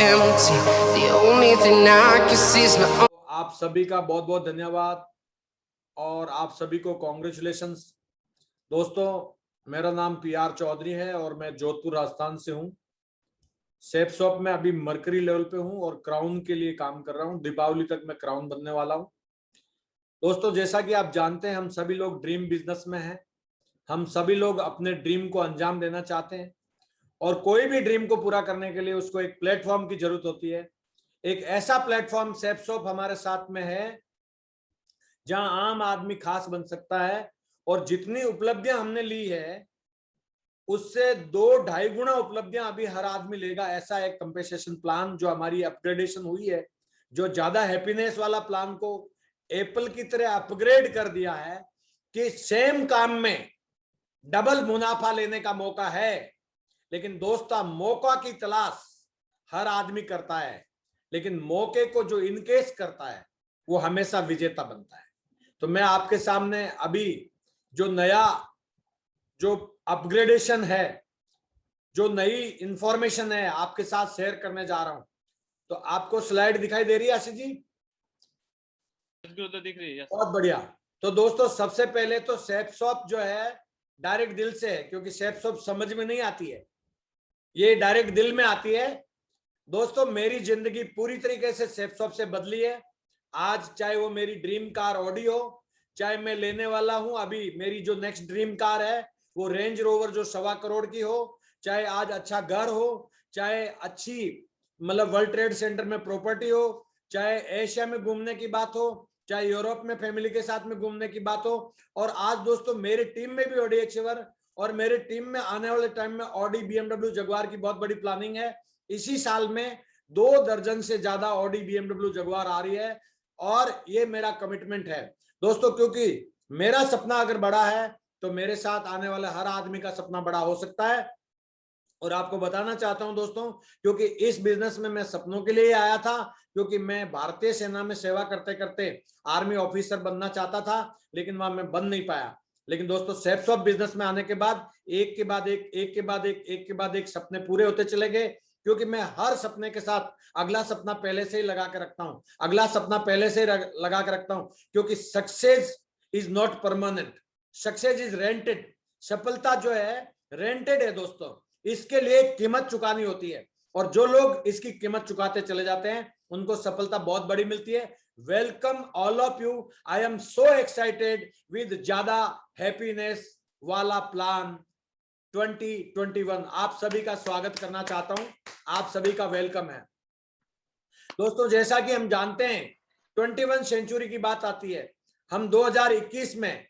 empty. The only thing I can see is my own. आप सभी का बहुत बहुत धन्यवाद और आप सभी को कॉन्ग्रेचुलेशंस। दोस्तों, मेरा नाम PR चौधरी है और मैं जोधपुर राजस्थान से हूं। सेप शॉप में अभी मरकरी लेवल पे हूं और क्राउन के लिए काम कर रहा हूं। दीपावली तक मैं क्राउन बनने वाला हूं। दोस्तों, जैसा कि आप जानते हैं, हम सभी लोग ड्रीम बिजनेस में हैं। हम सभी लोग अपने ड्रीम को अंजाम देना चाहते हैं और कोई भी ड्रीम को पूरा करने के लिए उसको एक प्लेटफॉर्म की जरूरत होती है। एक ऐसा प्लेटफॉर्म सेप शॉप हमारे साथ में है जहां आम आदमी खास बन सकता है और जितनी उपलब्धियां हमने ली है उससे 2-2.5 गुना उपलब्धियां अभी हर आदमी लेगा। ऐसा एक कंपेंसेशन प्लान जो हमारी अपग्रेडेशन हुई है, जो ज्यादा हैप्पीनेस वाला प्लान को एप्पल की तरह अपग्रेड कर दिया है कि सेम काम में डबल मुनाफा लेने का मौका है। लेकिन दोस्तों, मौका की तलाश हर आदमी करता है, लेकिन मौके को जो इनकेस करता है वो हमेशा विजेता बनता है। तो मैं आपके सामने अभी जो नया जो अपग्रेडेशन है, जो नई इंफॉर्मेशन है, आपके साथ शेयर करने जा रहा हूं। तो आपको स्लाइड दिखाई दे रही है आशीष जी? तो दिख रही है। बहुत बढ़िया। तो दोस्तों, सबसे पहले तो सेप शॉप जो है डायरेक्ट दिल से है, क्योंकि सेप शॉप समझ में नहीं आती है, ये डायरेक्ट दिल में आती है। दोस्तों, मेरी जिंदगी पूरी तरीके से सेप शॉप से बदली है। आज चाहे वो मेरी ड्रीम कार ऑडी हो, चाहे मैं लेने वाला हूं अभी मेरी जो नेक्स्ट ड्रीम कार है वो रेंज रोवर जो 1.25 करोड़ की हो, चाहे आज अच्छा घर हो, चाहे अच्छी मतलब वर्ल्ड ट्रेड सेंटर में प्रॉपर्टी हो, चाहे एशिया में घूमने की बात हो, चाहे यूरोप में फैमिली के साथ में घूमने की बात हो। और आज दोस्तों, मेरी टीम में भी ऑडी एक्सवर और मेरे टीम में आने वाले टाइम में ऑडी BMW जगुआर की बहुत बड़ी प्लानिंग है। इसी साल में 2 दर्जन से ज्यादा ऑडी BMW जगुआर आ रही है और ये मेरा कमिटमेंट है दोस्तों, क्योंकि मेरा सपना अगर बड़ा है तो मेरे साथ आने वाले हर आदमी का सपना बड़ा हो सकता है। और आपको बताना चाहता हूं दोस्तों, क्योंकि इस बिजनेस में मैं सपनों के लिए आया था, क्योंकि मैं भारतीय सेना में सेवा करते करते आर्मी ऑफिसर बनना चाहता था, लेकिन वहां मैं बन नहीं पाया। लेकिन दोस्तों, सेप शॉप बिजनेस में आने के बाद एक के बाद एक सपने पूरे होते चले गए, क्योंकि मैं हर सपने के साथ अगला सपना पहले से ही लगा के रखता हूं, अगला सपना पहले से लगा के रखता हूं, क्योंकि success is not permanent, success is rented. सफलता जो है रेंटेड है दोस्तों, इसके लिए कीमत चुकानी होती है और जो लोग इसकी कीमत चुकाते चले जाते हैं उनको सफलता बहुत बड़ी मिलती है। Welcome all of you. I am so excited with ज्यादा हैप्पीनेस वाला प्लान 2021। आप सभी का स्वागत करना चाहता हूं, आप सभी का वेलकम है। दोस्तों, जैसा कि हम जानते हैं 21 सेंचुरी की बात आती है, हम 2021 में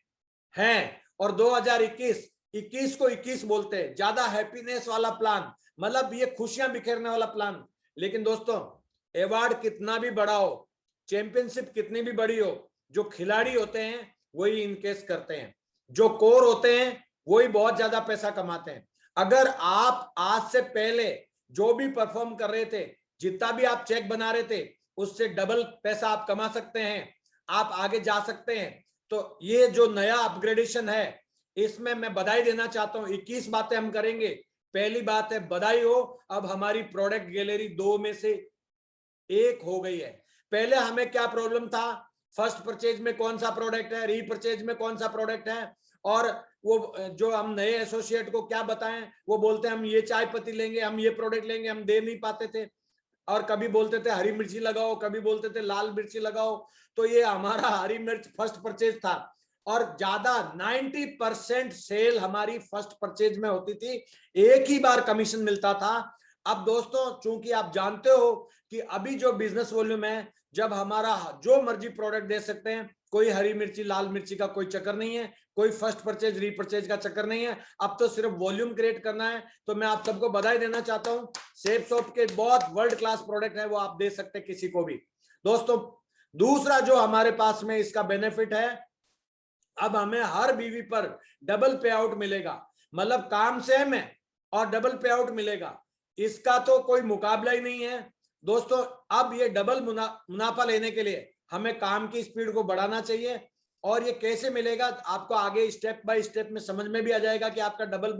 हैं और 2021 को 21 बोलते हैं। ज्यादा हैप्पीनेस वाला प्लान, मतलब ये खुशियां बिखेरने वाला प्लान। लेकिन दोस्तों, अवार्ड कितना भी बड़ा हो, चैंपियनशिप कितनी भी बड़ी हो, जो खिलाड़ी होते हैं वही इनकेस करते हैं, जो कोर होते हैं वही बहुत ज्यादा पैसा कमाते हैं। अगर आप आज से पहले जो भी परफॉर्म कर रहे थे, जितना भी आप चेक बना रहे थे, उससे डबल पैसा आप कमा सकते हैं, आप आगे जा सकते हैं। तो ये जो नया अपग्रेडेशन है, इसमें मैं बधाई देना चाहता हूं। 21 बातें हम करेंगे। पहली बात है बधाई हो, अब हमारी प्रोडक्ट गैलरी 2 में से 1 हो गई है। पहले हमें क्या प्रॉब्लम था, फर्स्ट परचेज में कौन सा प्रोडक्ट है, रीपरचेज में कौन सा प्रोडक्ट है, और वो जो हम नए एसोसिएट को क्या बताएं, वो बोलते हैं हम ये चाय पत्ती लेंगे, हम ये प्रोडक्ट लेंगे, हम दे नहीं पाते थे। और कभी बोलते थे हरी मिर्ची लगाओ, कभी बोलते थे लाल मिर्ची लगाओ। तो ये हमारा हरी मिर्च फर्स्ट परचेज था और ज्यादा 90% सेल हमारी फर्स्ट परचेज में होती थी, एक ही बार कमीशन मिलता था। अब दोस्तों, चूंकि आप जानते हो कि अभी जो बिजनेस वॉल्यूम है, जब हमारा जो मर्जी प्रोडक्ट दे सकते हैं, कोई हरी मिर्ची लाल मिर्ची का कोई चक्कर नहीं है, कोई फर्स्ट परचेज रीपरचेज का चक्कर नहीं है। अब तो सिर्फ वॉल्यूम क्रिएट करना है। तो मैं आप सबको बधाई देना चाहता हूं। सेप शॉप के बहुत वर्ल्ड क्लास प्रोडक्ट है, वो आप दे सकते हैं किसी को भी। दोस्तों, दूसरा जो हमारे पास में इसका बेनिफिट है, अब हमें हर बीवी पर डबल पे आउट मिलेगा, मतलब काम सेम है और डबल पे आउट मिलेगा। इसका तो कोई मुकाबला ही नहीं है दोस्तों। अब ये डबल मुनाफा लेने के लिए हमें काम की स्पीड को बढ़ाना चाहिए, और ये कैसे मिलेगा आपको आगे स्टेप बाय स्टेप में समझ में भी आ जाएगा कि आपका डबल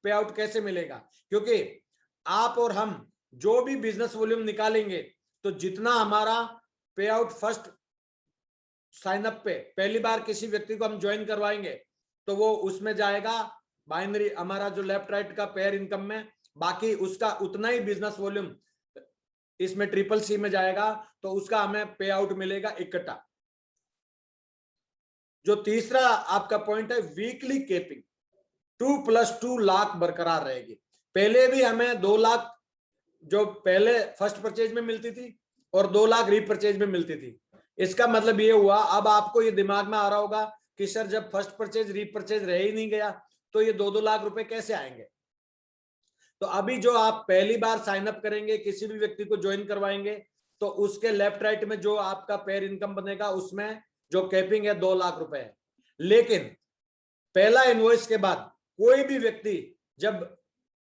पे आउट कैसे मिलेगा। क्योंकि आप और हम जो भी बिजनेस वॉल्यूम निकालेंगे तो जितना हमारा पे आउट फर्स्ट साइन अप पे पहली बार किसी व्यक्ति को हम ज्वाइन करवाएंगे तो वो उसमें जाएगा बाइनरी, हमारा जो लेफ्ट राइट का पेयर इनकम में, बाकी उसका उतना ही बिजनेस वॉल्यूम इसमें ट्रिपल सी में जाएगा तो उसका हमें पे आउट मिलेगा इकट्ठा। जो तीसरा आपका पॉइंट है वीकली केपिंग, 2+2 लाख बरकरार रहेगी। पहले भी हमें 2 लाख जो पहले फर्स्ट परचेज में मिलती थी और 2 लाख रीपरचेज में मिलती थी। इसका मतलब ये हुआ, अब आपको ये दिमाग में आ रहा होगा कि सर जब फर्स्ट परचेज रीपरचेज रह ही नहीं गया तो ये 2-2 लाख रुपए कैसे आएंगे। तो अभी जो आप पहली बार साइन अप करेंगे, किसी भी व्यक्ति को ज्वाइन करवाएंगे तो उसके लेफ्ट राइट में जो आपका पेयर इनकम बनेगा उसमें जो कैपिंग है 2 लाख रुपए है। लेकिन पहला इनवॉइस के बाद कोई भी व्यक्ति जब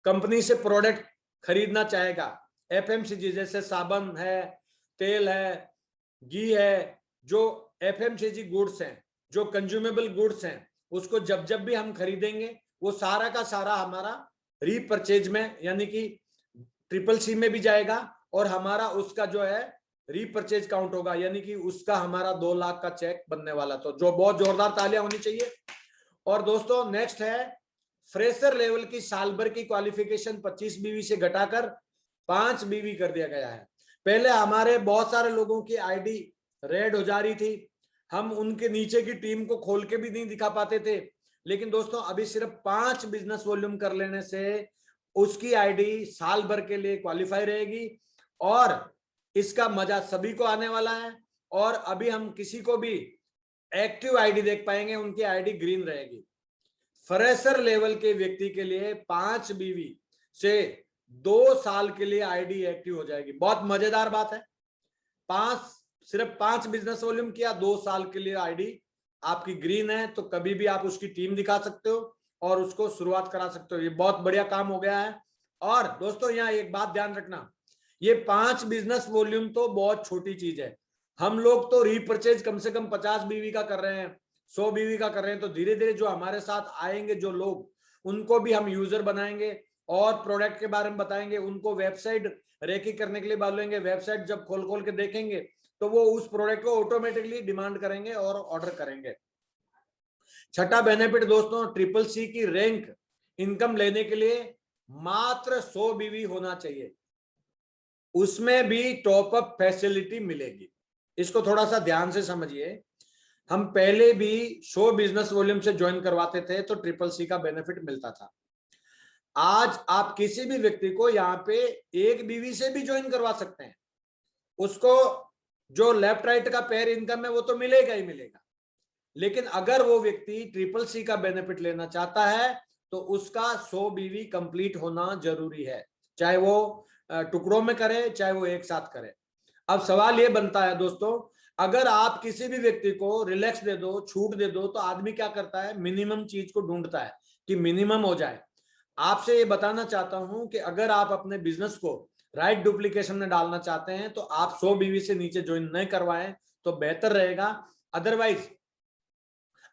कंपनी से प्रोडक्ट खरीदना चाहेगा, एफएमसीजी जैसे साबुन है, तेल है, घी है, जो एफएमसीजी गुड्स हैं, जो कंज्यूमेबल गुड्स हैं, उसको जब जब भी हम खरीदेंगे वो सारा का सारा हमारा रीपरचेज में यानी कि ट्रिपल सी में भी जाएगा और हमारा उसका जो है रीपरचेज काउंट होगा, यानी कि उसका हमारा 2 लाख का चेक बनने वाला। तो जो बहुत जोरदार तालियां होनी चाहिए। और दोस्तों नेक्स्ट है फ्रेशर लेवल की साल भर की क्वालिफिकेशन 25 बीवी से घटाकर 5 बीवी कर दिया गया है। पहले हमारे बहुत सारे लोगों की आईडी रेड हो जा रही थी, हम उनके नीचे की टीम को खोल के भी नहीं दिखा पाते थे। लेकिन दोस्तों अभी सिर्फ 5 बिजनेस वॉल्यूम कर लेने से उसकी आईडी साल भर के लिए क्वालिफाई रहेगी और इसका मजा सभी को आने वाला है। और अभी हम किसी को भी एक्टिव आईडी देख पाएंगे, उनकी आईडी ग्रीन रहेगी। फ्रेशर लेवल के व्यक्ति के लिए 5 बीवी से 2 साल के लिए आईडी एक्टिव हो जाएगी। बहुत मजेदार बात है। सिर्फ 5 बिजनेस वॉल्यूम किया, 2 साल के लिए आईडी आपकी ग्रीन है तो कभी भी आप उसकी टीम दिखा सकते हो और उसको शुरुआत करा सकते हो। ये बहुत बढ़िया काम हो गया है। और दोस्तों यहाँ एक बात ध्यान रखना, ये 5 बिजनेस वॉल्यूम तो बहुत छोटी चीज है। हम लोग तो रीपरचेज कम से कम 50 बीवी का कर रहे हैं, 100 बीवी का कर रहे हैं। तो धीरे धीरे जो हमारे साथ आएंगे जो लोग, उनको भी हम यूजर बनाएंगे और प्रोडक्ट के बारे में बताएंगे, उनको वेबसाइट रेकी करने के लिए बोलेंगे। वेबसाइट जब खोल खोल के देखेंगे तो वो उस प्रोडक्ट को ऑटोमेटिकली डिमांड करेंगे और ऑर्डर करेंगे। छठा बेनिफिट दोस्तों, ट्रिपल सी की रैंक इनकम लेने के लिए मात्र 100 बीवी होना चाहिए, उसमें भी टॉप अप फैसिलिटी मिलेगी। इसको थोड़ा सा ध्यान से समझिए। हम पहले भी 100 बिजनेस वॉल्यूम से ज्वाइन करवाते थे तो ट्रिपल सी का बेनिफिट मिलता था। आज आप किसी भी व्यक्ति को यहाँ पे 1 बीवी से भी ज्वाइन करवा सकते हैं, उसको जो लेफ्ट राइट का पेयर इनकम है वो तो मिलेगा ही मिलेगा। लेकिन अगर वो व्यक्ति ट्रिपल सी का बेनिफिट लेना चाहता है तो उसका 100 बीवी कंप्लीट होना जरूरी है, चाहे वो टुकड़ों में करे चाहे वो एक साथ करे। अब सवाल ये बनता है दोस्तों, अगर आप किसी भी व्यक्ति को रिलैक्स दे दो, छूट दे दो, तो आदमी क्या करता है, मिनिमम चीज को ढूंढता है कि मिनिमम हो जाए। आपसे ये बताना चाहता हूं कि अगर आप अपने बिजनेस को राइट डुप्लीकेशन में डालना चाहते हैं तो आप 100 बीवी से नीचे ज्वाइन नहीं करवाएं तो बेहतर रहेगा। अदरवाइज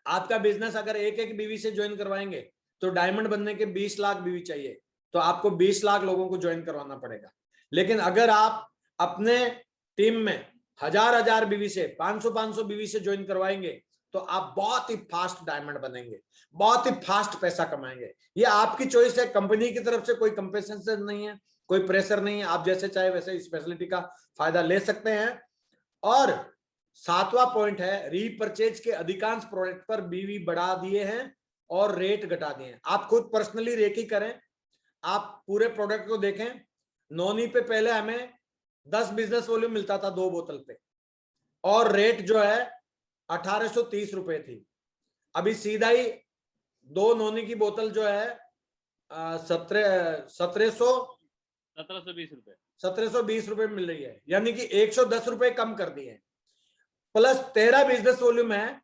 आपका बिजनेस अगर एक बीवी से ज्वाइन करवाएंगे तो डायमंड बनने के 20 लाख बीवी चाहिए, तो आपको 20 लाख लोगों को ज्वाइन करवाना पड़ेगा। लेकिन अगर आप अपने टीम में 1000 बीवी से 500 बीवी से ज्वाइन करवाएंगे तो आप बहुत ही फास्ट डायमंड बनेंगे, बहुत ही फास्ट पैसा कमाएंगे। ये आपकी चॉइस है, कंपनी की तरफ से कोई कंपेंसेशन नहीं है, कोई प्रेशर नहीं है, आप जैसे चाहे वैसे इस फैसिलिटी का फायदा ले सकते हैं। और 7वां पॉइंट है, रीपरचेज के अधिकांश प्रोडक्ट पर बीवी बढ़ा दिए हैं और रेट घटा दिए हैं। आप खुद पर्सनली रेकी करें, आप पूरे प्रोडक्ट को देखें। नोनी पे पहले हमें 10 बिजनेस वॉल्यूम मिलता था 2 बोतल पे और रेट जो है 1830 रुपए थी। अभी सीधा ही 2 नोनी की बोतल जो है 1720 रुपए मिल रही है, यानी कि 110 रुपए कम कर दिए। प्लस 13 बिजनेस वॉल्यूम है।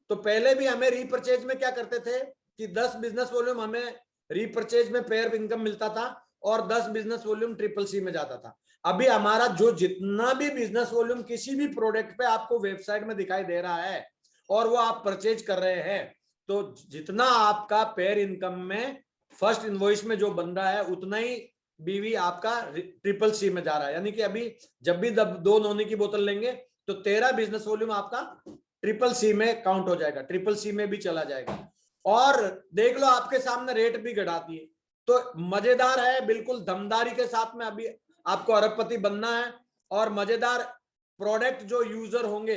तो पहले भी हमें रीपरचेज में क्या करते थे कि 10 बिजनेस वॉल्यूम हमें रीपरचेज में पेयर इनकम मिलता था और 10 बिजनेस वॉल्यूम ट्रिपल सी में जाता था। अभी हमारा जो जितना भी बिजनेस वॉल्यूम किसी भी प्रोडक्ट पे आपको वेबसाइट में दिखाई दे रहा है और वो आप परचेज कर रहे हैं, तो जितना आपका पेयर इनकम में फर्स्ट इनवॉइस में जो बन रहा है उतना ही बीवी आपका ट्रिपल सी में जा रहा है। यानी कि अभी जब भी 2 नोनी की बोतल लेंगे तो 13 बिजनेस वॉल्यूम आपका ट्रिपल सी में काउंट हो जाएगा, ट्रिपल सी में भी चला जाएगा। और देख लो आपके सामने रेट भी घटा दिए, तो मजेदार है, बिल्कुल दमदारी के साथ में अभी आपको अरबपति बनना है। और मजेदार प्रोडक्ट जो यूजर होंगे,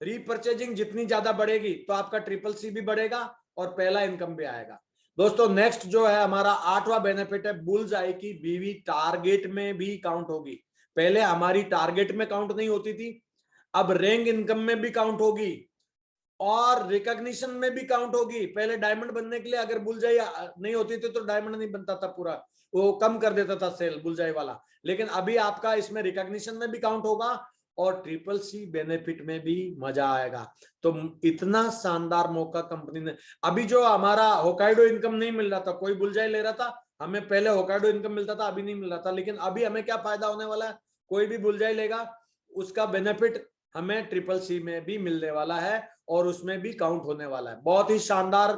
रीपरचेजिंग जितनी ज्यादा बढ़ेगी तो आपका ट्रिपल सी भी बढ़ेगा और पहला इनकम भी आएगा। दोस्तों नेक्स्ट जो है हमारा 8वां बेनिफिट है, बुल्स आई की बीवी टारगेट में भी काउंट होगी। पहले हमारी टारगेट में काउंट नहीं होती थी, अब रैंक इनकम में भी काउंट होगी और रिकॉग्निशन में भी काउंट होगी। पहले डायमंड बनने के लिए अगर बुलजाई नहीं होती थी तो डायमंड नहीं बनता था, पूरा वो कम कर देता था सेल बुलजाई वाला। लेकिन अभी आपका इसमें रिकॉग्निशन में भी काउंट होगा और ट्रिपल सी बेनिफिट में भी मजा आएगा। तो इतना शानदार मौका कंपनी ने, अभी जो हमारा होकाइडो इनकम नहीं मिल रहा था, कोई बुलजाई ले रहा था, हमें पहले होकाइडो इनकम मिलता था, अभी नहीं मिल रहा था। लेकिन अभी हमें क्या फायदा होने वाला है, कोई भी बुलजाई लेगा उसका बेनिफिट हमें ट्रिपल सी में भी मिलने वाला है और उसमें भी काउंट होने वाला है। बहुत ही शानदार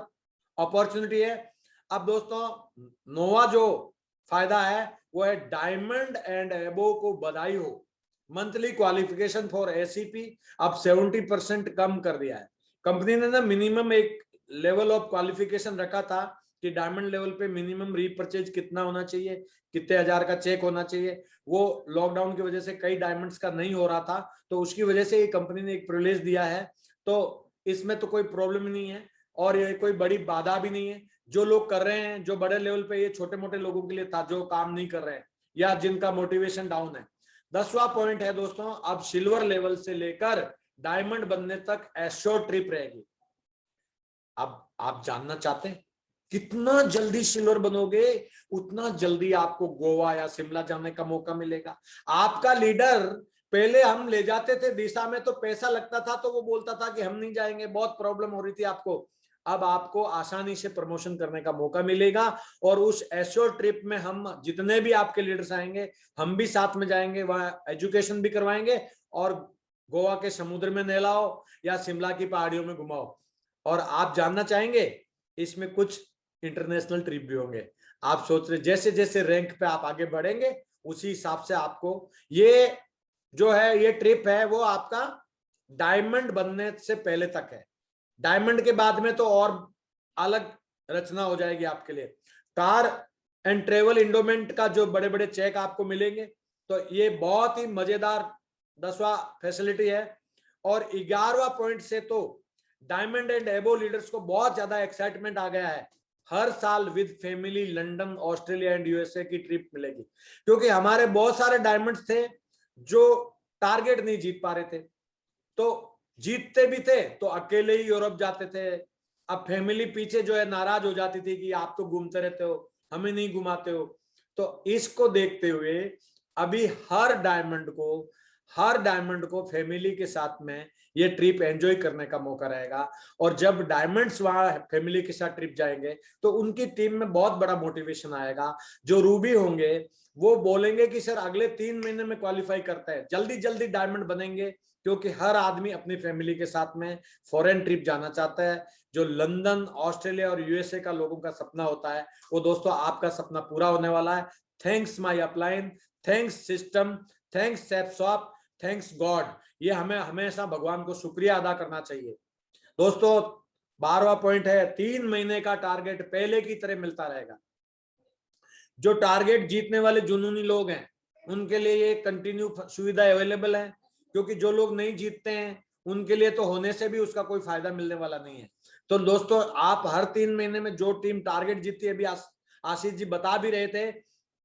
अपॉर्चुनिटी है। अब दोस्तों नोवा जो फायदा है वो है डायमंड एंड एबो को बधाई हो, मंथली क्वालिफिकेशन फॉर एसीपी अब 70% कम कर दिया है कंपनी ने ना। मिनिमम एक लेवल ऑफ क्वालिफिकेशन रखा था कि डायमंड लेवल पे मिनिमम रीपरचेज कितना होना चाहिए, कितने हजार का चेक होना चाहिए। वो लॉकडाउन की वजह से कई डायमंड्स का नहीं हो रहा था, तो उसकी वजह से ये कंपनी ने एक प्रिविलेज दिया है। तो इसमें तो कोई प्रॉब्लम नहीं है और ये कोई बड़ी बाधा भी नहीं है। जो लोग कर रहे हैं, जो बड़े लेवल पे, ये छोटे मोटे लोगों के लिए था जो काम नहीं कर रहे हैं या जिनका मोटिवेशन डाउन है। 10वां पॉइंट है दोस्तों, अब सिल्वर लेवल से लेकर डायमंड बनने तक एश्योर ट्रिप रहेगी। अब आप जानना चाहते हैं कितना जल्दी सिल्वर बनोगे, उतना जल्दी आपको गोवा या शिमला जाने का मौका मिलेगा। आपका लीडर पहले हम ले जाते थे दिशा में तो पैसा लगता था, तो वो बोलता था कि हम नहीं जाएंगे, बहुत प्रॉब्लम हो रही थी आपको। अब आपको आसानी से प्रमोशन करने का मौका मिलेगा और उस एश्योर ट्रिप में हम जितने भी आपके लीडर्स आएंगे हम भी साथ में जाएंगे, वहां एजुकेशन भी करवाएंगे और गोवा के समुद्र में नहलाओ या शिमला की पहाड़ियों में घुमाओ। और आप जानना चाहेंगे इसमें कुछ इंटरनेशनल ट्रिप भी होंगे। आप सोच रहे जैसे जैसे रैंक पे आप आगे बढ़ेंगे उसी हिसाब से आपको ये जो है ये ट्रिप है वो आपका डायमंड बनने से पहले तक है। डायमंड के बाद में तो और अलग रचना हो जाएगी आपके लिए। कार एंड ट्रेवल इंडोमेंट का जो बड़े बड़े चेक आपको मिलेंगे, तो ये बहुत ही मजेदार 10वां फैसिलिटी है। और 11वां पॉइंट से तो डायमंड एंड एबो लीडर्स को बहुत ज्यादा एक्साइटमेंट आ गया है। हर साल with family London, Australia and USA की ट्रिप मिलेगी, क्योंकि हमारे बहुत सारे डायमंड्स थे जो टारगेट नहीं जीत पा रहे थे, तो जीतते भी थे तो अकेले ही यूरोप जाते थे। अब फैमिली पीछे जो है नाराज हो जाती थी कि आप तो घूमते रहते हो, हमें नहीं घुमाते हो। तो इसको देखते हुए अभी हर डायमंड को फैमिली के साथ में ये ट्रिप एंजॉय करने का मौका रहेगा। और जब डायमंड्स वहां फैमिली के साथ ट्रिप जाएंगे तो उनकी टीम में बहुत बड़ा मोटिवेशन आएगा। जो रूबी होंगे वो बोलेंगे कि सर अगले 3 महीने में क्वालिफाई करता है, जल्दी जल्दी डायमंड बनेंगे, क्योंकि हर आदमी अपनी फैमिली के साथ में फॉरेन ट्रिप जाना चाहता है। जो लंदन, ऑस्ट्रेलिया और यूएसए का लोगों का सपना होता है, वो दोस्तों आपका सपना पूरा होने वाला है। Thanks my upline, thanks system, thanks सेप्सॉप, थैंक्स गॉड। ये हमें हमेशा भगवान को शुक्रिया अदा करना चाहिए। दोस्तों 12वां पॉइंट है, 3 महीने का टारगेट पहले की तरह मिलता रहेगा। जो टारगेट जीतने वाले जुनूनी लोग हैं उनके लिए ये कंटिन्यू सुविधा अवेलेबल है, क्योंकि जो लोग नहीं जीतते हैं उनके लिए तो होने से भी उसका कोई फायदा मिलने वाला नहीं है। तो दोस्तों आप हर 3 महीने में जो टीम टारगेट जीतती है, अभी आशीष जी बता भी रहे थे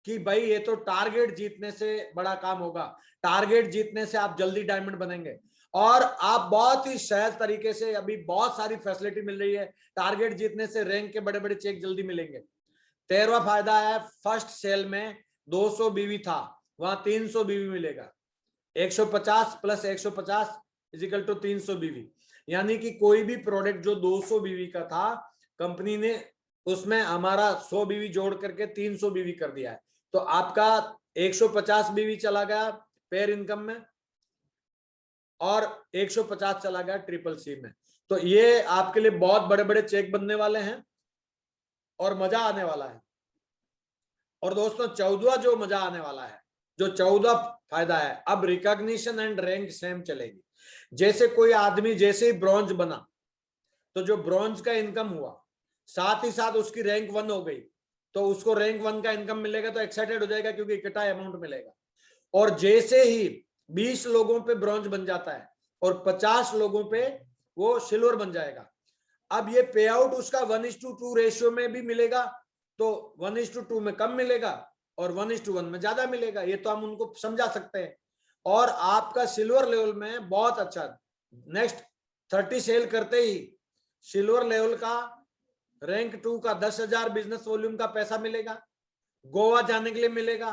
कि भाई ये तो टारगेट जीतने से बड़ा काम होगा, टारगेट जीतने से आप जल्दी डायमंड बनेंगे और आप बहुत ही सहज तरीके से, अभी बहुत सारी फैसिलिटी मिल रही है। टारगेट जीतने से रैंक के बड़े बड़े चेक जल्दी मिलेंगे। 13वां फायदा है, फर्स्ट सेल में 200 बीवी था, वहां 300 बीवी मिलेगा। 150 प्लस 150 इजिकल टू 300 बीवी, यानी कि कोई भी प्रोडक्ट जो 200 बीवी का था कंपनी ने उसमें हमारा 100 बीवी जोड़ करके 300 बीवी कर दिया है। तो आपका 150 बीवी चला गया पेयर इनकम में और 150 चला गया ट्रिपल सी में। तो ये आपके लिए बहुत बड़े बड़े चेक बनने वाले हैं और मजा आने वाला है। और दोस्तों 14वां जो मजा आने वाला है, जो 14 फायदा है, अब रिकॉग्निशन एंड रैंक सेम चलेगी। जैसे कोई आदमी जैसे ही ब्रॉन्ज बना तो जो ब्रॉन्ज का इनकम हुआ साथ ही साथ उसकी रैंक 1 हो गई, तो उसको रैंक 1 का इनकम मिलेगा तो एक्साइटेड हो जाएगा क्योंकि इकट्ठा अमाउंट मिलेगा। और जैसे ही 20 लोगों पे ब्रॉन्ज बन जाता है और 50 लोगों पे वो सिल्वर बन जाएगा, अब ये पे आउट उसका 1:2 रेशियो में भी मिलेगा, तो 1:2 में कम मिलेगा और 1:1 में ज्यादा मिलेगा। ये तो हम उनको समझा सकते हैं। और आपका सिल्वर लेवल में बहुत अच्छा, नेक्स्ट 30 सेल करते ही सिल्वर लेवल का रैंक 2 का 10,000 बिजनेस वॉल्यूम का पैसा मिलेगा, गोवा जाने के लिए मिलेगा।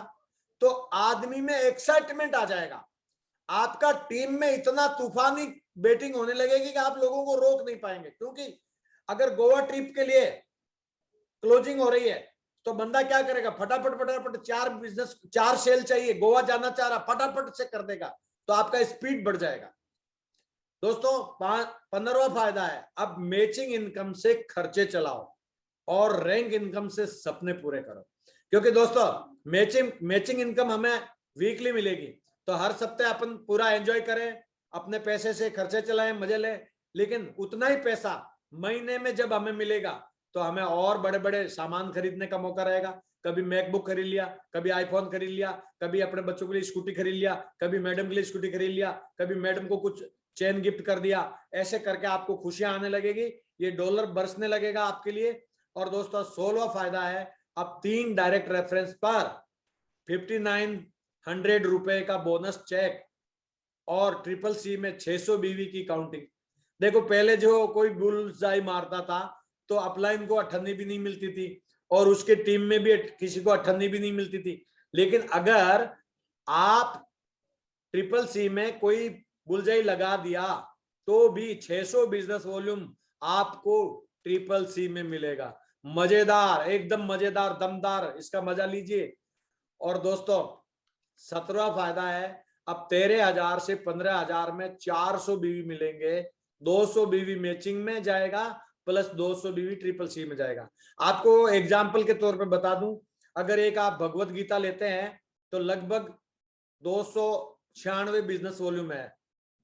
तो आदमी में एक्साइटमेंट आ जाएगा, आपका टीम में इतना तूफानी बेटिंग होने लगेगी कि आप लोगों को रोक नहीं पाएंगे। क्योंकि अगर गोवा ट्रिप के लिए क्लोजिंग हो रही है तो बंदा क्या करेगा, फटाफट फटाफट 4 सेल चाहिए, गोवा जाना चाह रहा, फटाफट से कर देगा, तो आपका स्पीड बढ़ जाएगा। दोस्तों 15वां फायदा है, अब मैचिंग इनकम से खर्चे चलाओ और रैंक इनकम से सपने पूरे करो। क्योंकि दोस्तों मैचिंग इनकम हमें वीकली मिलेगी, तो हर सप्ताह अपन पूरा एंजॉय करें, अपने पैसे से खर्चे चलाएं, मजे लें, लेकिन उतना ही पैसा महीने में जब हमें मिलेगा तो हमें और बड़े बड़े सामान खरीदने का मौका रहेगा। कभी मैकबुक खरीद लिया, कभी आईफोन खरीद लिया, कभी अपने बच्चों के लिए स्कूटी खरीद लिया, कभी मैडम के लिए स्कूटी खरीद लिया, कभी मैडम को कुछ चेन गिफ्ट कर दिया। ऐसे करके आपको खुशियां आने लगेगी, ये डॉलर बरसने लगेगा आपके लिए। और दोस्तों 16वां फायदा है, अब 3 डायरेक्ट रेफरेंस पर 5900 रुपए का बोनस चेक और CCC में 600 बीवी की काउंटिंग। देखो पहले जो कोई बुलजाई मारता था तो अपलाइन को 98 भी नहीं मिलती थी और उसके टीम में भी किसी को 98 भी नहीं मिलती थी। लेकिन अगर आप CCC में कोई बुलजाई लगा दिया तो भी 600 बिजनेस वॉल्यूम आपको CCC में मिलेगा। मजेदार, एकदम मजेदार, दमदार, इसका मजा लीजिए। और दोस्तों 17वां फायदा है, अब 13,000 से 15,000 में 400 बीवी मिलेंगे, 200 बीवी मैचिंग में जाएगा प्लस 200 बीवी CCC में जाएगा। आपको एग्जाम्पल के तौर पे बता दूं, अगर एक आप भगवत गीता लेते हैं तो लगभग 296 बिजनेस वॉल्यूम है,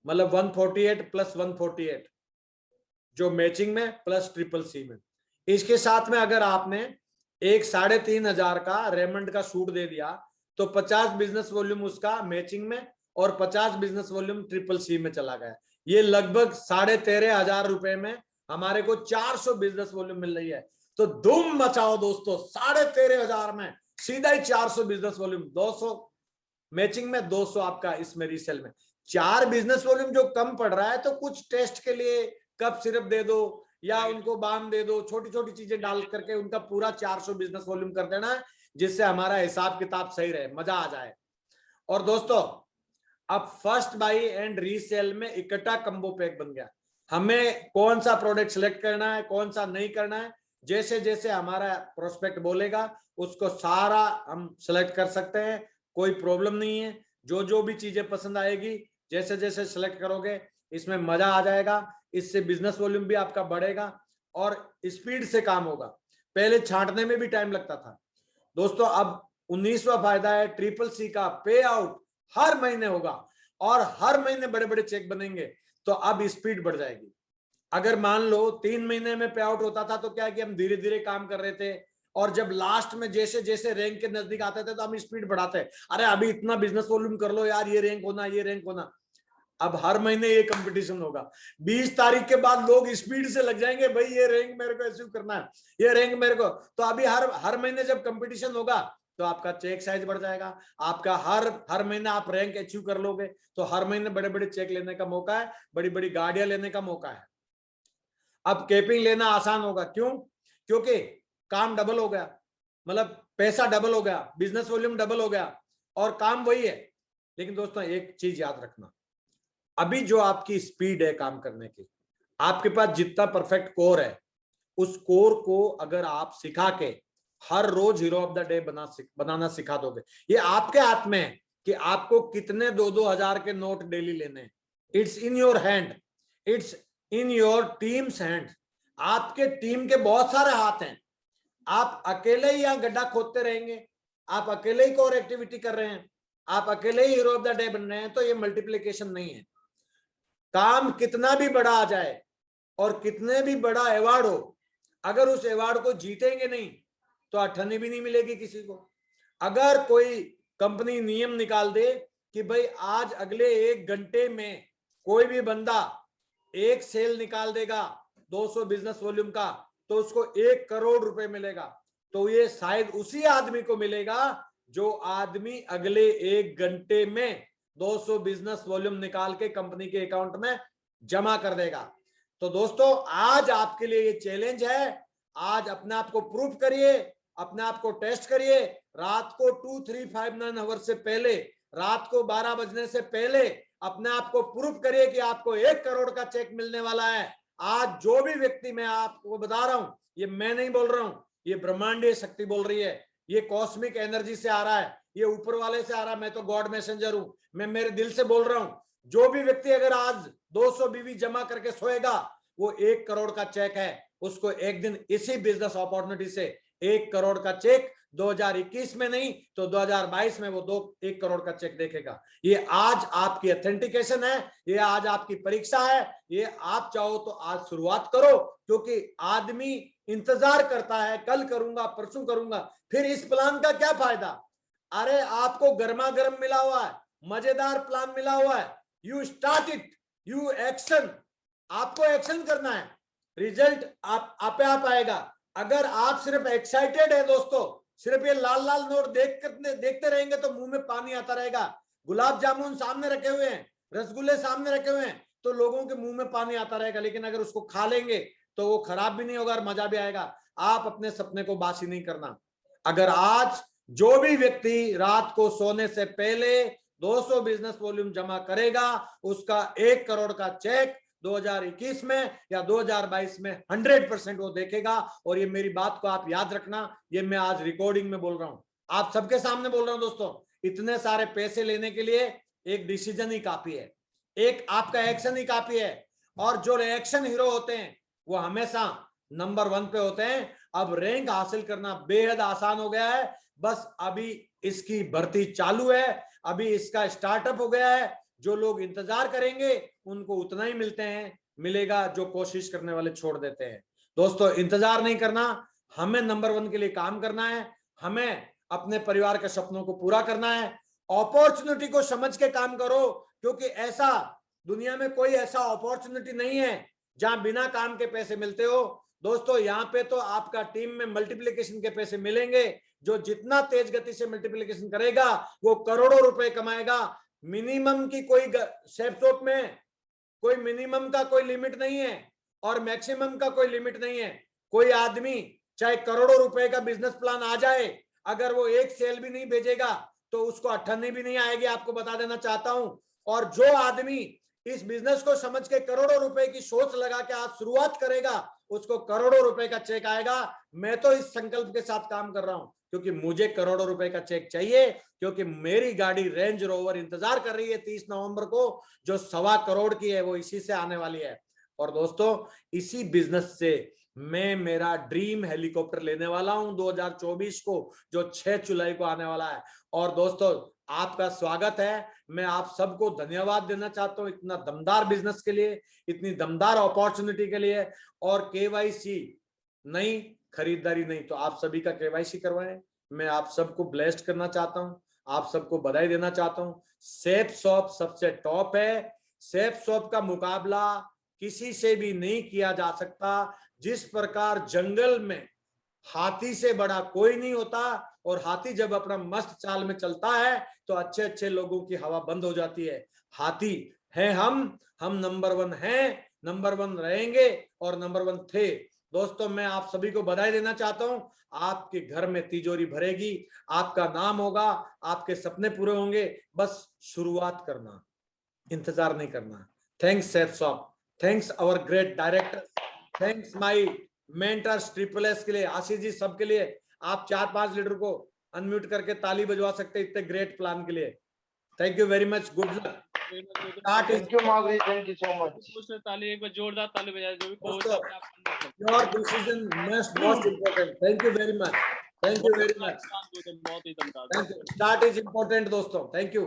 मतलब 148 प्लस 148 जो मैचिंग में प्लस CCC में। इसके साथ में अगर आपने एक 3,500 का रेमंड का सूट दे दिया तो 50 बिजनेस वॉल्यूम उसका मैचिंग में और 50 बिजनेस वॉल्यूम CCC में चला गया। ये लगभग 13,500 रुपए में हमारे को 400 बिजनेस वॉल्यूम मिल रही है। तो धूम मचाओ दोस्तों, 13,500 में सीधा ही 400 बिजनेस वॉल्यूम, 200 मैचिंग में, 200 आपका इसमें रीसेल में। 4 बिजनेस वॉल्यूम जो कम पड़ रहा है तो कुछ टेस्ट के लिए कप सिरप दे दो या उनको बाम दे दो, छोटी छोटी चीजें डाल करके उनका पूरा 400 बिजनेस वॉल्यूम कर देना है, जिससे हमारा हिसाब किताब सही रहे, मजा आ जाए। और दोस्तों अब फर्स्ट बाई एंड रीसेल में इकट्ठा कम्बो पैक बन गया। हमें कौन सा प्रोडक्ट सिलेक्ट करना है, कौन सा नहीं करना है, जैसे जैसे हमारा प्रोस्पेक्ट बोलेगा उसको सारा हम सिलेक्ट कर सकते हैं, कोई प्रॉब्लम नहीं है। जो जो भी चीजें पसंद आएगी जैसे जैसे सिलेक्ट करोगे इसमें मजा आ जाएगा, इससे बिजनेस वॉल्यूम भी आपका बढ़ेगा और स्पीड से काम होगा। पहले छांटने में भी टाइम लगता था। दोस्तों अब 19वां फायदा है, CCC का पे आउट हर महीने होगा और हर महीने बड़े बड़े चेक बनेंगे, तो अब स्पीड बढ़ जाएगी। अगर मान लो 3 महीने में पे आउट होता था तो क्या है कि हम धीरे धीरे काम कर रहे थे और जब लास्ट में जैसे जैसे रैंक के नजदीक आते थे तो हम स्पीड बढ़ाते, अरे अभी इतना बिजनेस वॉल्यूम कर लो यार, ये रैंक होना, ये रैंक होना। अब हर महीने ये कंपटीशन होगा। 20 तारीख के बाद लोग स्पीड से लग जाएंगे, भाई ये रैंक मेरे को अचीव करना है, ये रैंक मेरे को। तो अभी हर महीने जब कंपटीशन होगा तो आपका चेक साइज बढ़ जाएगा, आपका हर महीने आप रैंक अचीव कर लोगे, तो हर महीने बड़े बड़े चेक लेने का मौका है, बड़ी बड़ी गाड़ियां लेने का मौका है। अब कैपिंग लेना आसान होगा, क्यों? क्योंकि काम डबल हो गया, मतलब पैसा डबल हो गया, बिजनेस वॉल्यूम डबल हो गया और काम वही है। लेकिन दोस्तों एक चीज याद रखना, अभी जो आपकी स्पीड है काम करने की, आपके पास जितना परफेक्ट कोर है, उस कोर को अगर आप सिखा के हर रोज हीरो ऑफ द डे बनाना सिखा दोगे, ये आपके हाथ में है कि आपको कितने 2-2 हजार के नोट डेली लेने हैं। It's in your hand, it's in your teams hand. आपके टीम के बहुत सारे हाथ हैं, आप अकेले ही यहाँ गड्ढा खोदते रहेंगे आप अकेले ही कोर एक्टिविटी कर रहे हैं, आप अकेले ही हीरो ऑफ द डे बन रहे हैं, तो ये मल्टीप्लिकेशन नहीं है। काम कितना भी बड़ा आ जाए और कितने भी बड़ा अवार्ड हो, अगर उस अवार्ड को जीतेंगे नहीं तो अठन्नी भी नहीं मिलेगी किसी को। अगर कोई कंपनी नियम निकाल दे कि भाई आज अगले 1 घंटे में कोई भी बंदा एक सेल निकाल देगा 200 बिजनेस वॉल्यूम का, तो उसको 1 करोड़ रुपए मिलेगा, तो ये शायद उसी आदमी को मिलेगा जो आदमी अगले 1 घंटे में 200 बिजनेस वॉल्यूम निकाल के कंपनी के अकाउंट में जमा कर देगा। तो दोस्तों आज आपके लिए ये चैलेंज है, आज अपने आप को प्रूव करिए, अपने आप को टेस्ट करिए। रात को 2359 आवर से पहले, रात को 12 बजने से पहले अपने आप को प्रूव करिए कि आपको 1 करोड़ का चेक मिलने वाला है। आज जो भी व्यक्ति, मैं आपको बता रहा हूं, ये मैं नहीं बोल रहा हूं, ये ब्रह्मांडीय शक्ति बोल रही है, ये कॉस्मिक एनर्जी से आ रहा है, ये ऊपर वाले से आ रहा है। मैं तो गॉड मैसेंजर हूं, मैं मेरे दिल से बोल रहा हूं। जो भी व्यक्ति अगर आज 200 बीवी जमा करके सोएगा, वो 1 करोड़ का चेक है, उसको एक दिन इसी बिजनेस अपॉर्चुनिटी से 1 करोड़ का चेक 2021 में नहीं तो 2022 में वो 1 करोड़ का चेक देखेगा। ये आज आपकी ऑथेंटिकेशन है, ये आज आपकी परीक्षा है, ये आप चाहो तो आज शुरुआत करो, क्योंकि आदमी इंतजार करता है कल करूंगा, परसों करूंगा, फिर इस प्लान का क्या फायदा। अरे आपको गर्मा गर्म मिला हुआ है, मजेदार प्लान मिला हुआ है, you start it, you action, आपको एक्शन करना है, रिजल्ट आप आएगा। अगर आप सिर्फ एक्साइटेड है दोस्तों, सिर्फ ये लाल लाल नोट देखते रहेंगे तो मुंह में पानी आता रहेगा। गुलाब जामुन सामने रखे हुए हैं, रसगुल्ले सामने रखे हुए हैं, तो लोगों के मुंह में पानी आता रहेगा, लेकिन अगर उसको खा लेंगे तो वो खराब भी नहीं होगा और मजा भी आएगा। आप अपने सपने को बासी नहीं करना। अगर आज जो भी व्यक्ति रात को सोने से पहले 200 बिजनेस वॉल्यूम जमा करेगा, उसका 1 करोड़ का चेक 2021 में या 2022 में 100% वो देखेगा। और ये मेरी बात को आप याद रखना, ये मैं आज रिकॉर्डिंग में बोल रहा हूं, आप सबके सामने बोल रहा हूं दोस्तों। इतने सारे पैसे लेने के लिए एक डिसीजन ही काफी है, एक आपका एक्शन ही काफी है। और जो एक्शन हीरो होते हैं वो हमेशा नंबर 1 पे होते हैं। अब रैंक हासिल करना बेहद आसान हो गया है, बस अभी इसकी भर्ती चालू है, अभी इसका स्टार्टअप हो गया है। जो लोग इंतजार करेंगे उनको उतना ही मिलेगा, जो कोशिश करने वाले छोड़ देते हैं। दोस्तों इंतजार नहीं करना, हमें नंबर 1 के लिए काम करना है, हमें अपने परिवार के सपनों को पूरा करना है। अपॉर्चुनिटी को समझ के काम करो, क्योंकि ऐसा दुनिया में कोई ऐसा अपॉर्चुनिटी नहीं है जहां बिना काम के पैसे मिलते हो। दोस्तों यहाँ पे तो आपका टीम में मल्टीप्लिकेशन के पैसे मिलेंगे, जो जितना तेज गति से मल्टीप्लिकेशन करेगा वो करोड़ों रुपए कमाएगा। मिनिमम की कोई शॉप में कोई मिनिमम का कोई लिमिट नहीं है और मैक्सिमम का कोई लिमिट नहीं है। कोई आदमी चाहे करोड़ों रुपए का बिजनेस प्लान आ जाए, अगर वो एक सेल भी नहीं भेजेगा तो उसको अठन्नी भी नहीं आएगी, आपको बता देना चाहता हूं। और जो आदमी इस बिजनेस को समझ के करोड़ों रुपए की सोच लगा के आज शुरुआत करेगा, उसको करोड़ों रुपए का चेक आएगा। मैं तो इस संकल्प के साथ काम कर रहा हूं, क्योंकि मुझे करोड़ों रुपए का चेक चाहिए, क्योंकि मेरी गाड़ी रेंज रोवर इंतजार कर रही है 30 नवंबर को, जो 1.25 करोड़ की है, वो इसी से आने वाली है। और दोस्तों इसी बिजनेस से मैं मेरा ड्रीम हेलीकॉप्टर लेने वाला हूं 2024 को, जो 6 जुलाई को आने वाला है। और दोस्तों आपका स्वागत है, मैं आप सबको धन्यवाद देना चाहता हूं इतना दमदार बिजनेस के लिए, इतनी दमदार अपॉर्चुनिटी के लिए। और केवाईसी नहीं, खरीदारी नहीं, तो आप सभी का केवाईसी करवाएं। मैं आप सबको ब्लेस्ड करना चाहता हूं, आप सबको बधाई देना चाहता हूं। सेफ शॉप सबसे टॉप है, सेफ शॉप का मुकाबला किसी से भी नहीं किया जा सकता। जिस प्रकार जंगल में हाथी से बड़ा कोई नहीं होता, और हाथी जब अपना मस्त चाल में चलता है तो अच्छे अच्छे लोगों की हवा बंद हो जाती है। हाथी है हम नंबर 1 हैं, नंबर 1 रहेंगे और नंबर 1 थे। दोस्तों मैं आप सभी को बधाई देना चाहता हूं, आपके घर में तिजोरी भरेगी, आपका नाम होगा, आपके सपने पूरे होंगे। बस शुरुआत करना, इंतजार नहीं करना। Thanks Safe Shop, thanks our great director, thanks my mentors triple S के लिए, आशीष जी, सबके लिए। आप 4-5 लीडर को अनम्यूट करके ताली बजवा सकते हैं इतने ग्रेट प्लान के लिए। Thank you very much, good luck. Thank you Mahavir, thank you so much. ताली एक बार जोरदार ताली बजाए जो भी coach your decision most important. Thank you very much. Thank you very much. बहुत ही दमदार। Thank you. Chart is important दोस्तों। Thank you.